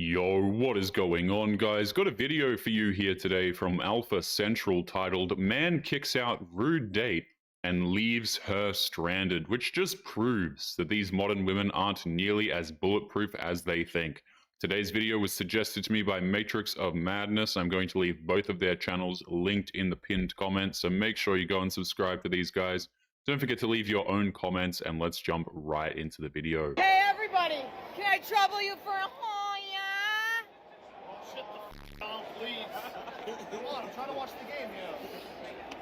Yo, what is going on, guys? Got a video for you here today from Alpha Central titled Man Kicks Out Rude Date and Leaves Her Stranded, which just proves that these modern women aren't nearly as bulletproof as they think. Today's video was suggested to me by Matrix of Madness. I'm going to leave both of their channels linked in the pinned comments, so make sure you go and subscribe to these guys. Don't forget to leave your own comments, and let's jump right into the video. Hey everybody, can I trouble you for a yeah? Shut the down, please. Come on, I'm trying to watch the game here.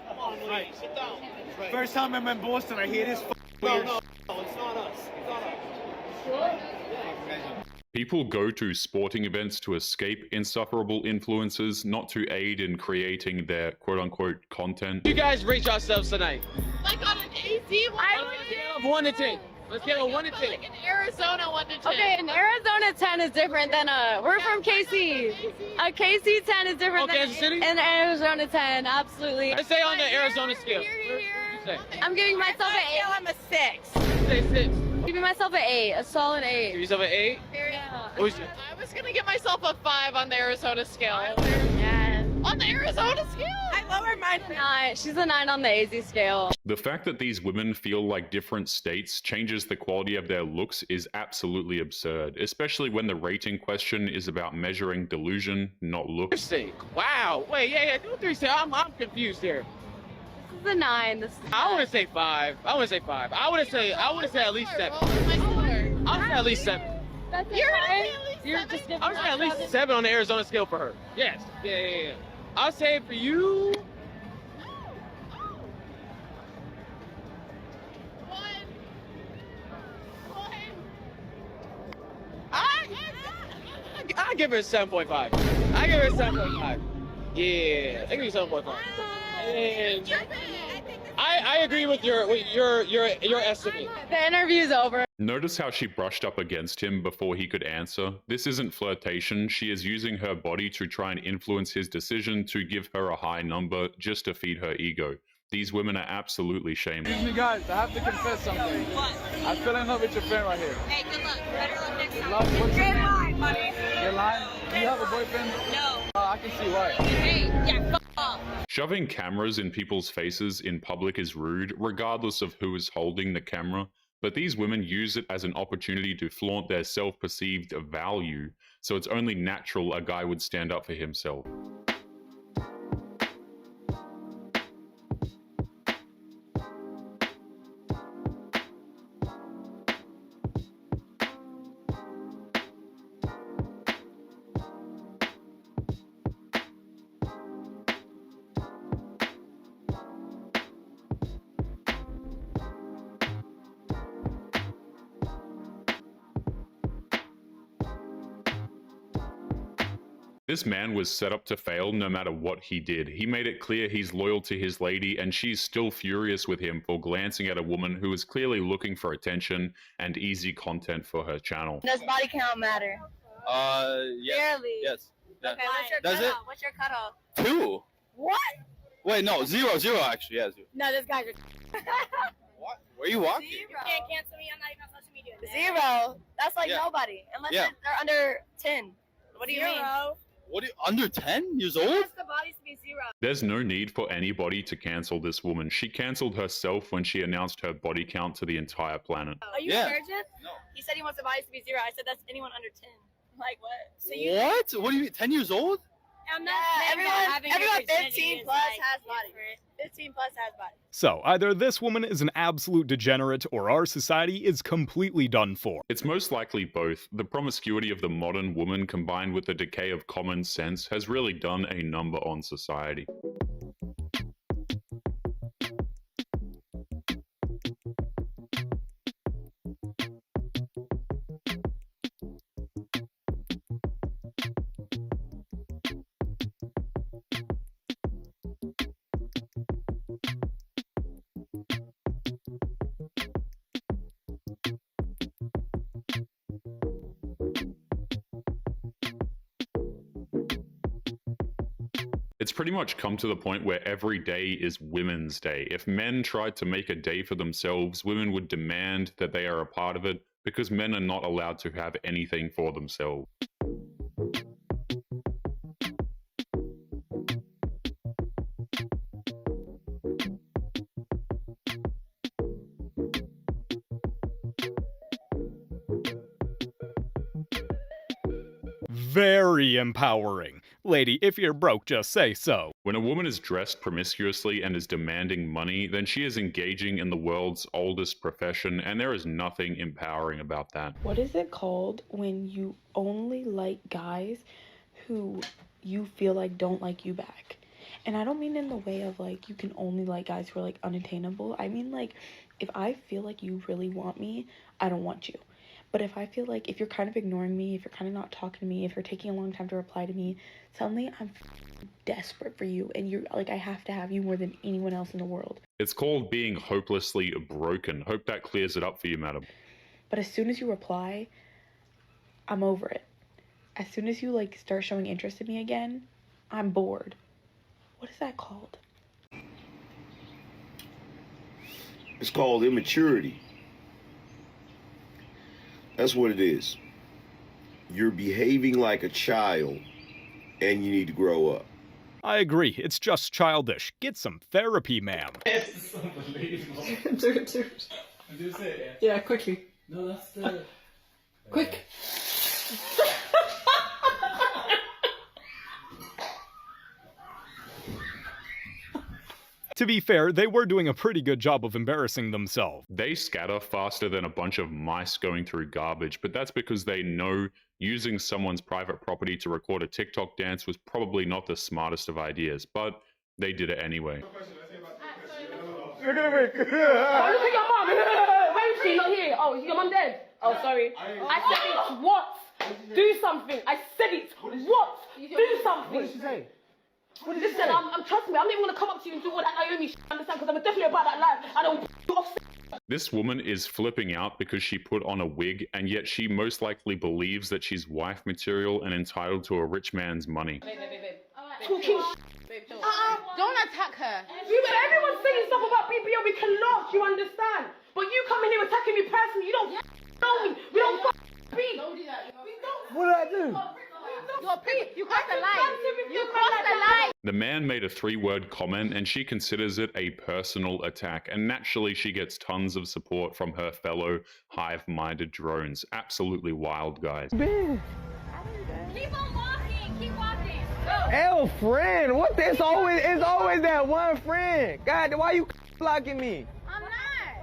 Come on, please. Right. Sit down. Right. First time I'm in Boston, I hear this No, it's not us. It's not us. Sure? People go to sporting events to escape insufferable influences, not to aid in creating their quote-unquote content. You guys rate yourselves tonight. Like on an AZ one. On a scale of 1 to 10. Let's get a 1 to 10. Like in Arizona 1 to 10. Okay, an Arizona 10 is different than we're from KC. A KC 10 is different than Kansas City? an Arizona 10, absolutely. Let's say on the Arizona scale. What would you say? I'm giving myself an 8. I'm a 6. Say 6. I'm giving myself an 8, a solid Give 8. yourself an 8. Yeah. What was it? I was gonna give myself a 5 on the Arizona scale. Yes. On the Arizona scale? I lowered mine. 9. She's a 9 on the AZ scale. The fact that these women feel like different states changes the quality of their looks is absolutely absurd, especially when the rating question is about measuring delusion, not looks. Interesting. Wow. Wait, yeah. Do 3 say. I'm confused here. This is a 9. This is I want to say 5. I want to say at least 7. I want to say at least 7. That's You're a gonna 9. say at least You're 7? just giving I would say at least 7 on the Arizona scale for her. Yes. Yeah. I'll say for you. I give her a 7.5. I give her a 7.5. Yeah, I give you 7.5. And I agree with your estimate. The interview's over. Notice how she brushed up against him before he could answer. This isn't flirtation. She is using her body to try and influence his decision to give her a high number just to feed her ego. These women are absolutely shameless. Excuse me, guys. I have to confess something. What? I'm feeling in love with your friend right here. Hey, good luck. Better luck next time. Love, what's your Great name? line, buddy. Your line? Do you have a boyfriend? No. I can see why. Hey, yeah, fuck off. Shoving cameras in people's faces in public is rude, regardless of who is holding the camera, but these women use it as an opportunity to flaunt their self-perceived value, so it's only natural a guy would stand up for himself. This man was set up to fail no matter what he did. He made it clear he's loyal to his lady, and she's still furious with him for glancing at a woman who is clearly looking for attention and easy content for her channel. Does body count matter? Yes. Barely. Yes. Okay, what's your Does it? cutoff? What's your cutoff? 2. What? Wait, no, 0 actually. Yeah, 0. No, this guy's What? Where are you walking? You can't cancel me. I'm not even on social media. 0. That's like Yeah. nobody. Unless Yeah. they're under 10. What do you mean? What? Are you, under 10 years old? The bodies to be 0. There's no need for anybody to cancel this woman. She canceled herself when she announced her body count to the entire planet. Are you Yeah. a virgin? No. He said he wants the bodies to be 0. I said that's anyone under 10. Like what? So What? What do you mean? 10 years old? I'm not everyone 15 plus has bodies. 15 plus has bodies. So, either this woman is an absolute degenerate, or our society is completely done for. It's most likely both. The promiscuity of the modern woman combined with the decay of common sense has really done a number on society. It's pretty much come to the point where every day is Women's Day. If men tried to make a day for themselves, women would demand that they are a part of it because men are not allowed to have anything for themselves. very empowering. Lady, if you're broke, just say so. When a woman is dressed promiscuously and is demanding money, then she is engaging in the world's oldest profession, and there is nothing empowering about that. What is it called when you only like guys who you feel like don't like you back? And I don't mean in the way of like you can only like guys who are like unattainable. I mean like if I feel like you really want me, I don't want you. But if I feel like if you're kind of ignoring me, if you're kind of not talking to me, if you're taking a long time to reply to me, suddenly I'm desperate for you and you're like I have to have you more than anyone else in the world. It's called being hopelessly broken. Hope that clears it up for you, madam. But as soon as you reply, I'm over it. As soon as you like start showing interest in me again, I'm bored. What is that called? It's called immaturity. That's what it is. You're behaving like a child, and you need to grow up. I agree, it's just childish. Get some therapy, ma'am. It's unbelievable. Dude. Do say it, Yeah, quickly. No, that's the... Quick. To be fair, they were doing a pretty good job of embarrassing themselves. They scatter faster than a bunch of mice going through garbage, but that's because they know using someone's private property to record a TikTok dance was probably not the smartest of ideas, but they did it anyway. Oh, look at your mom. Where is she? Not here. Oh, is your mom dead? Oh, sorry. I said it. What? Do something. I said it. What? Do something. What did she say? Listen, trust me, I'm not even going to come up to you and do all that Naomi shit, understand? Because I'm definitely about that life. I don't off. This woman is flipping out because she put on a wig, and yet she most likely believes that she's wife material and entitled to a rich man's money. Babe. Talking shit. Don't attack her. Everyone's saying stuff about BBO, we can laugh, you understand? But you coming here attacking me personally, you don't know me. We don't be. Don't do that. What did I do? You crossed the line. You crossed the line. The man made a 3-word comment, and she considers it a personal attack, and naturally she gets tons of support from her fellow hive-minded drones. Absolutely wild, guys. Keep on walking. Keep walking. Go. L friend, what? It's always that one friend. God, why you blocking me? I'm not.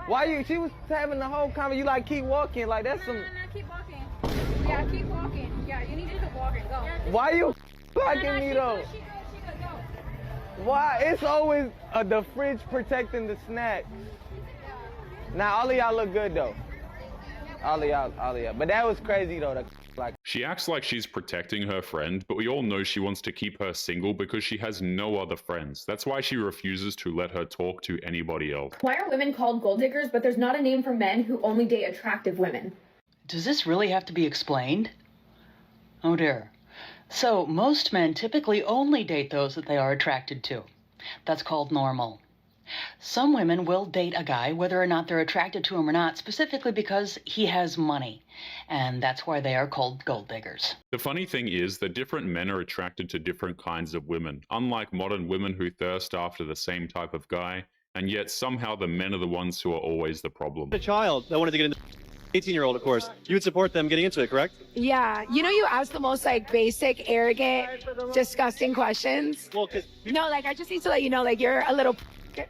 Why you? She was having the whole conversation. You like keep walking, like that's some. No, keep walking. Yeah, keep walking. Yeah, you need to keep walking. Go. Why you blocking me though? She good. Go. Why? It's always the fridge protecting the snacks. Now all of y'all look good though. All of y'all. But that was crazy though. She acts like she's protecting her friend, but we all know she wants to keep her single because she has no other friends. That's why she refuses to let her talk to anybody else. Why are women called gold diggers, but there's not a name for men who only date attractive women? Does this really have to be explained? Oh dear. So, most men typically only date those that they are attracted to. That's called normal. Some women will date a guy whether or not they're attracted to him or not, specifically because he has money. And that's why they are called gold diggers. The funny thing is that different men are attracted to different kinds of women, unlike modern women who thirst after the same type of guy, and yet somehow the men are the ones who are always the problem. A child that wanted to get into 18-year-old, of course, you would support them getting into it, correct? Yeah. You know, you ask the most like basic, arrogant, disgusting questions. Well, no, like I just need to let you know, like you're a little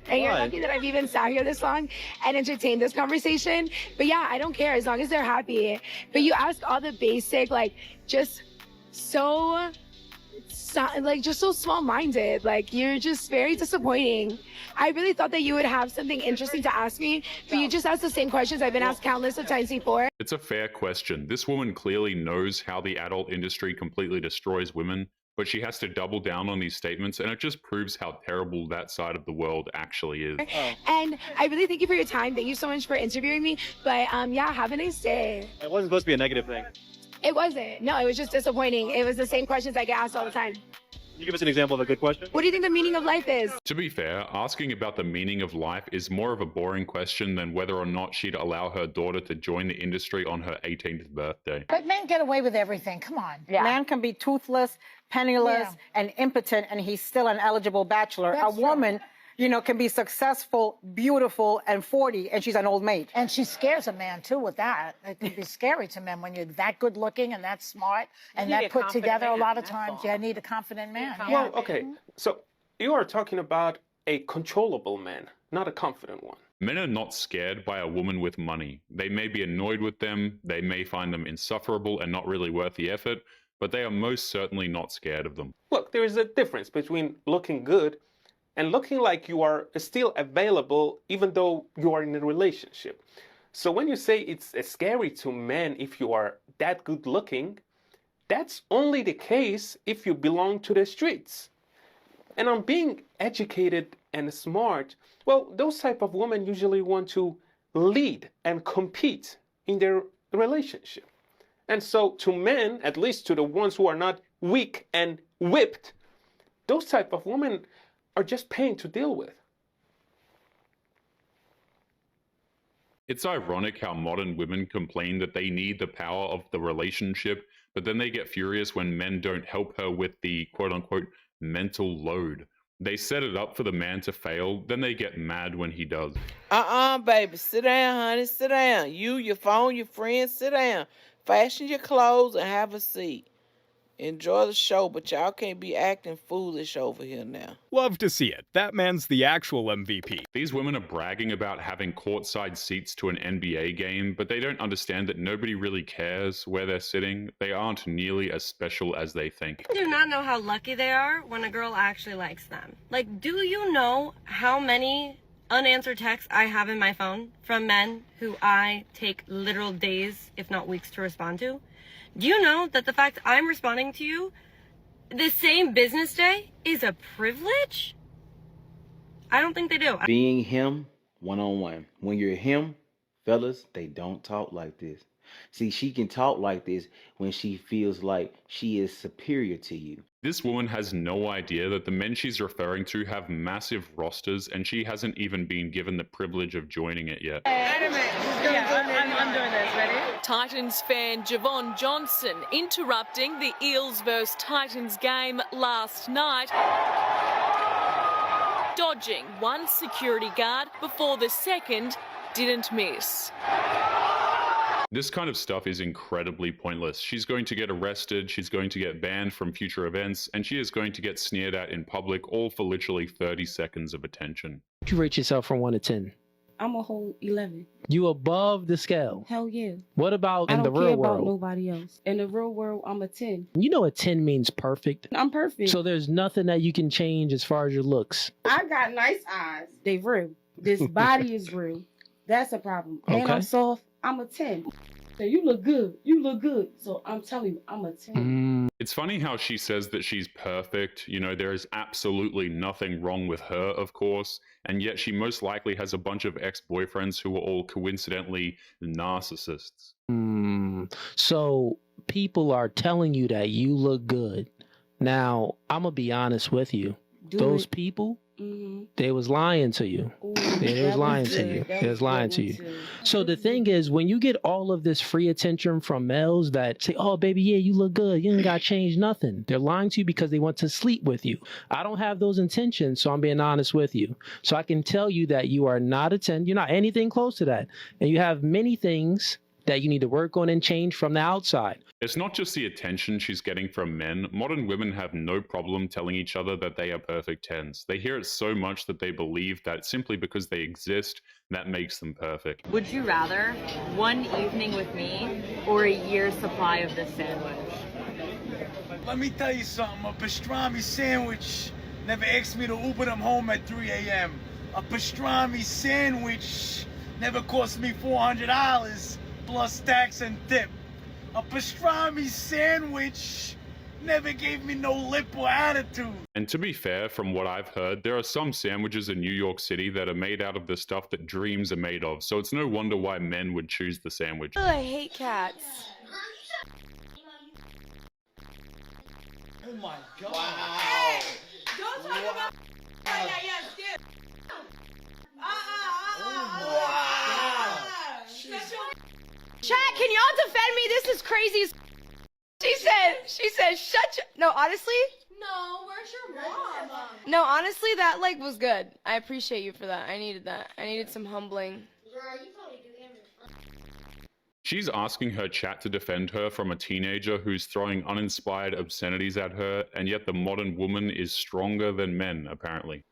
and you're lucky that I've even sat here this long and entertained this conversation. But yeah, I don't care as long as they're happy. But you ask all the basic, like just so small-minded. Like you're just very disappointing. I really thought that you would have something interesting to ask me, but you just asked the same questions I've been asked countless of times before. It's a fair question. This woman clearly knows how the adult industry completely destroys women, but she has to double down on these statements, and it just proves how terrible that side of the world actually is. And I really thank you for your time. Thank you so much for interviewing me. But yeah, have a nice day. It wasn't supposed to be a negative thing. It wasn't. No, it was just disappointing. It was the same questions I get asked all the time. Can you give us an example of a good question? What do you think the meaning of life is? To be fair, asking about the meaning of life is more of a boring question than whether or not she'd allow her daughter to join the industry on her 18th birthday. But men get away with everything. Come on. Yeah. Man can be toothless, penniless, and impotent, and he's still an eligible bachelor. That's a woman you know, can be successful, beautiful, and 40, and she's an old maid. And she scares a man, too, with that. It can be scary to men when you're that good looking and that smart and that put together a lot of times. You need a confident man. Well, okay, so you are talking about a controllable man, not a confident one. Men are not scared by a woman with money. They may be annoyed with them, they may find them insufferable and not really worth the effort, but they are most certainly not scared of them. Look, there is a difference between looking good and looking like you are still available even though you are in a relationship. So when you say it's scary to men if you are that good looking, that's only the case if you belong to the streets. And on being educated and smart, well, those type of women usually want to lead and compete in their relationship. And so to men, at least to the ones who are not weak and whipped, those type of women are just pain to deal with. It's ironic how modern women complain that they need the power of the relationship, but then they get furious when men don't help her with the quote-unquote mental load. They set it up for the man to fail, then they get mad when he does. Baby, sit down, honey, sit down. You, your phone, your friends, sit down. Fashion your clothes and have a seat. Enjoy the show, but y'all can't be acting foolish over here now. Love to see it. That man's the actual MVP. These women are bragging about having courtside seats to an NBA game, but they don't understand that nobody really cares where they're sitting. They aren't nearly as special as they think. Do not know how lucky they are when a girl actually likes them. Like, do you know how many unanswered texts I have in my phone from men who I take literal days, if not weeks, to respond to? Do you know that the fact I'm responding to you the same business day is a privilege? I don't think they do. Being him, one-on-one. When you're him, fellas, they don't talk like this. See, she can talk like this when she feels like she is superior to you. This woman has no idea that the men she's referring to have massive rosters, and she hasn't even been given the privilege of joining it yet. I'm doing this. Ready? Titans fan Javon Johnson interrupting the Eels vs Titans game last night, dodging one security guard before the second didn't miss. This kind of stuff is incredibly pointless. She's going to get arrested, she's going to get banned from future events, and she is going to get sneered at in public, all for literally 30 seconds of attention. You rate yourself from 1 to 10? I'm a whole 11. You above the scale? Hell yeah. What about in the real world? I don't care about nobody else. In the real world, I'm a 10. You know a 10 means perfect. I'm perfect. So there's nothing that you can change as far as your looks. I got nice eyes. They real. This body is real. That's a problem. And I'm soft. I'm a 10. So you look good. You look good. So I'm telling you, I'm a 10. It's funny how she says that she's perfect. You know, there is absolutely nothing wrong with her, of course. And yet she most likely has a bunch of ex-boyfriends who are all coincidentally narcissists. So people are telling you that you look good. Now, I'm going to be honest with you. Those people, they was lying to you. They was lying to you. They was lying to you. So the thing is, when you get all of this free attention from males that say, oh, baby, yeah, you look good. You ain't got to change nothing. They're lying to you because they want to sleep with you. I don't have those intentions, so I'm being honest with you. So I can tell you that you are not a 10. You're not anything close to that. And you have many things that you need to work on and change from the outside. It's not just the attention she's getting from men. Modern women have no problem telling each other that they are perfect 10s. They hear it so much that they believe that simply because they exist, that makes them perfect. Would you rather one evening with me or a year's supply of this sandwich? Let me tell you something. A pastrami sandwich never asked me to Uber them home at 3 a.m. A pastrami sandwich never cost me $400 plus tax and tip. A pastrami sandwich never gave me no lip or attitude. And to be fair, from what I've heard, there are some sandwiches in New York City that are made out of the stuff that dreams are made of, so it's no wonder why men would choose the sandwich. Oh, I hate cats. Oh my God. Wow. Don't talk about skip. Chat, can y'all defend me? This is crazy. She said said, shut your... No, honestly? No, where's your mom? No, honestly, that, like, was good. I appreciate you for that. I needed that. I needed some humbling. She's asking her chat to defend her from a teenager who's throwing uninspired obscenities at her, and yet the modern woman is stronger than men, apparently.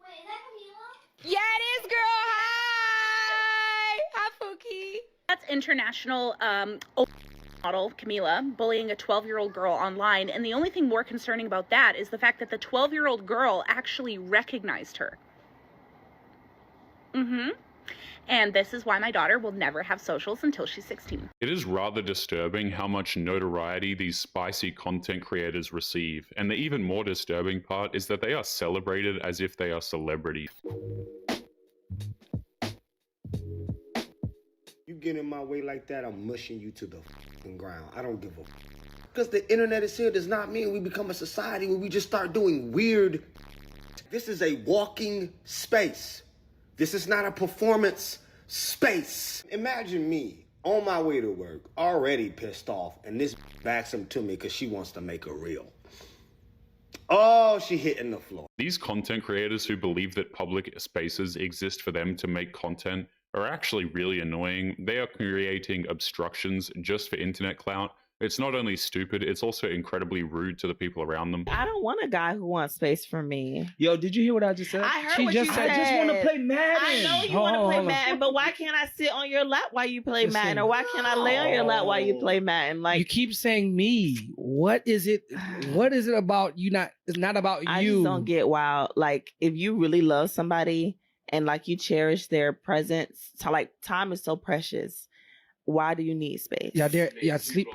Yeah, it is, girl. Hi. Hi, Pookie. That's international model Camila bullying a 12-year-old girl online, and the only thing more concerning about that is the fact that the 12-year-old girl actually recognized her. And this is why my daughter will never have socials until she's 16. It is rather disturbing how much notoriety these spicy content creators receive, and the even more disturbing part is that they are celebrated as if they are celebrities. You get in my way like that, I'm mushing you to the ground. I don't give a because the internet is here does not mean we become a society where we just start doing weird. This is a walking space. This is not a performance space. Imagine me on my way to work, already pissed off, and this backs him to me because she wants to make a reel. Oh, she hitting the floor. These content creators who believe that public spaces exist for them to make content are actually really annoying. They are creating obstructions just for internet clout. It's not only stupid, it's also incredibly rude to the people around them. I don't want a guy who wants space for me. Yo, did you hear what I just said? I heard she what just you said. said. I just want to play Madden. I know you want to play Madden, but why can't I sit on your lap while you play Madden? Or why can't I lay on your lap while you play Madden? You keep saying me. What is it? What is it about you? It's not about I you. just don't get wild. Like, if you really love somebody and like you cherish their presence, like time is so precious. Why do you need space? Sleep.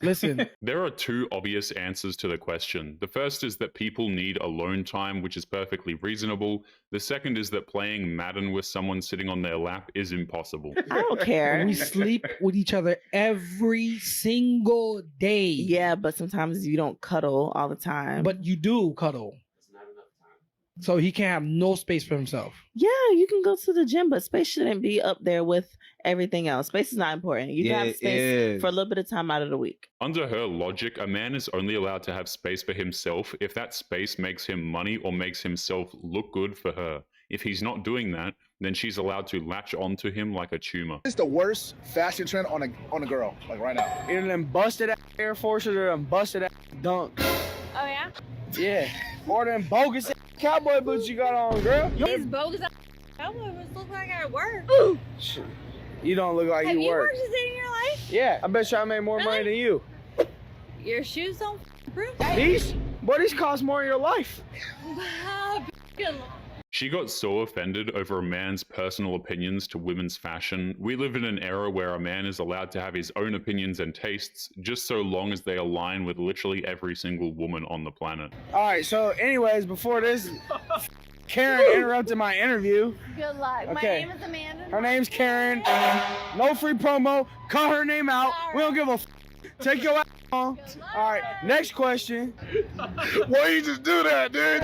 Listen. There are two obvious answers to the question. The first is that people need alone time, which is perfectly reasonable. The second is that playing Madden with someone sitting on their lap is impossible. I don't care. We sleep with each other every single day. Yeah, but sometimes you don't cuddle all the time. But you do cuddle. So he can't have no space for himself. Yeah, you can go to the gym, but space shouldn't be up there with everything else. Space is not important. You can have space for a little bit of time out of the week. Under her logic, a man is only allowed to have space for himself if that space makes him money or makes himself look good for her. If he's not doing that, then she's allowed to latch onto him like a tumor. It's the worst fashion trend on a girl, like right now. Either them busted ass Air Forces or them busted ass Dunks. Oh, yeah? Yeah. Or them bogus cowboy boots you got on, girl. These bogus cowboy boots look like I work. Shit. You don't look like Have you work. Have you worked a day in your life? Yeah, I bet you I made more money than you. Your shoes don't prove These? Boy, these cost more in your life. She got so offended over a man's personal opinions to women's fashion. We live in an era where a man is allowed to have his own opinions and tastes, just so long as they align with literally every single woman on the planet. All right, so anyways, before this, Karen interrupted my interview. Good luck. Okay. My name is Amanda. Her name's Karen. No free promo. Cut her name out. We don't give a f. Take your ass on. All right, next question. Why you just do that, dude?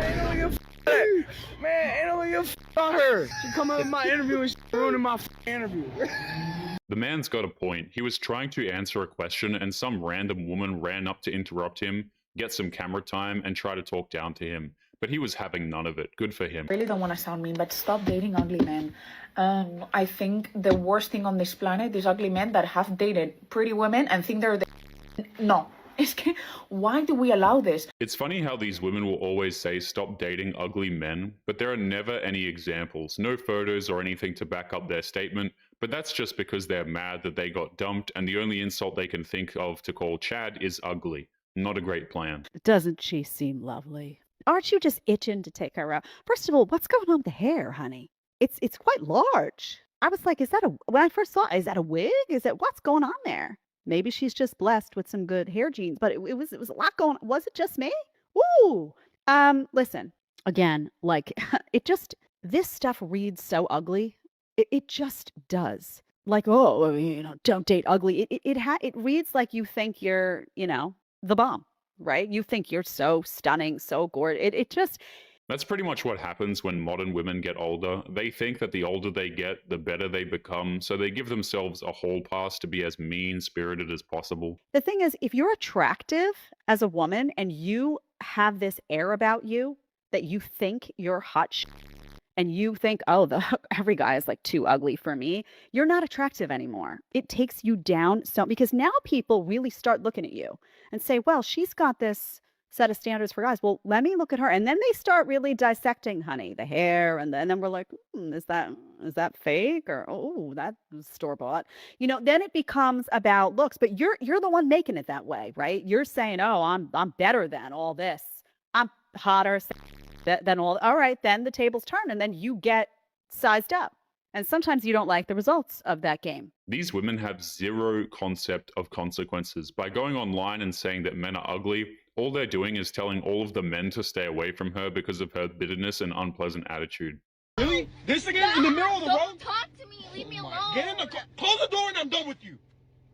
Man, ain't no give a on her. She come up with my interview and she ruining my interview. The man's got a point. He was trying to answer a question and some random woman ran up to interrupt him, get some camera time, and try to talk down to him. But he was having none of it. Good for him. I really don't want to sound mean, but stop dating ugly men. I think the worst thing on this planet is ugly men that have dated pretty women and think they're no. Why do we allow this? It's funny how these women will always say stop dating ugly men, but there are never any examples, no photos or anything to back up their statement, but that's just because they're mad that they got dumped and the only insult they can think of to call Chad is ugly. Not a great plan. Doesn't she seem lovely? Aren't you just itching to take her out? First of all, what's going on with the hair, honey? It's quite large. I was like, when I first saw it, is that a wig? What's going on there? Maybe she's just blessed with some good hair genes, but it was a lot going on. Was it just me? Ooh. Listen, again, like this stuff reads so ugly. It just does. Like, oh, don't date ugly. It reads like you think you're, the bomb, right? You think you're so stunning, so gorgeous. That's pretty much what happens when modern women get older. They think that the older they get, the better they become, so they give themselves a hall pass to be as mean-spirited as possible. The thing is, if you're attractive as a woman and you have this air about you that you think you're hot and you think, oh, every guy is like too ugly for me, you're not attractive anymore. It takes you down because now people really start looking at you and say, well, she's got this set of standards for guys. Well, let me look at her. And then they start really dissecting, honey, the hair. And then we're like, is that fake? Or, oh, that's store bought. Then it becomes about looks, but you're the one making it that way, right? You're saying, oh, I'm better than all this. I'm hotter than all right, then the tables turn and then you get sized up. And sometimes you don't like the results of that game. These women have zero concept of consequences. By going online and saying that men are ugly, all they're doing is telling all of the men to stay away from her because of her bitterness and unpleasant attitude. Really? This again? In the middle of the road? Don't talk to me. Leave me alone. Get in the car. Close the door and I'm done with you.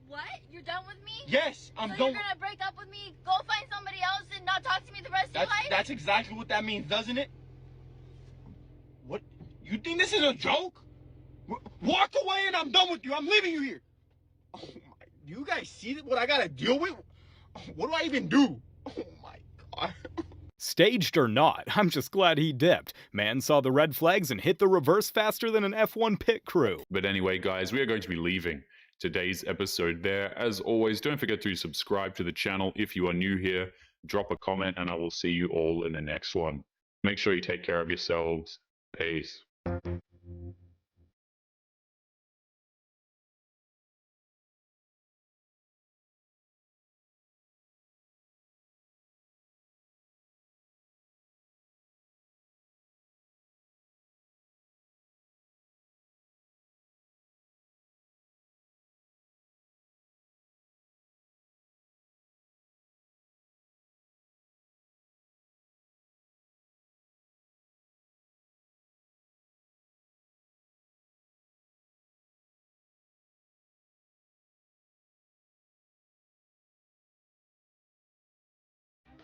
What? You're done with me? Yes, I'm so done. You're gonna break up with me, go find somebody else, and not talk to me the rest of your life? That's exactly what that means, doesn't it? What? You think this is a joke? Walk away and I'm done with you. I'm leaving you here. Oh my, do you guys see what I gotta deal with? What do I even do? Oh my God. Staged or not, I'm just glad he dipped. Man saw the red flags and hit the reverse faster than an F1 pit crew. But anyway, guys, we are going to be leaving today's episode there. As always, don't forget to subscribe to the channel if you are new here. Drop a comment and I will see you all in the next one. Make sure you take care of yourselves. Peace.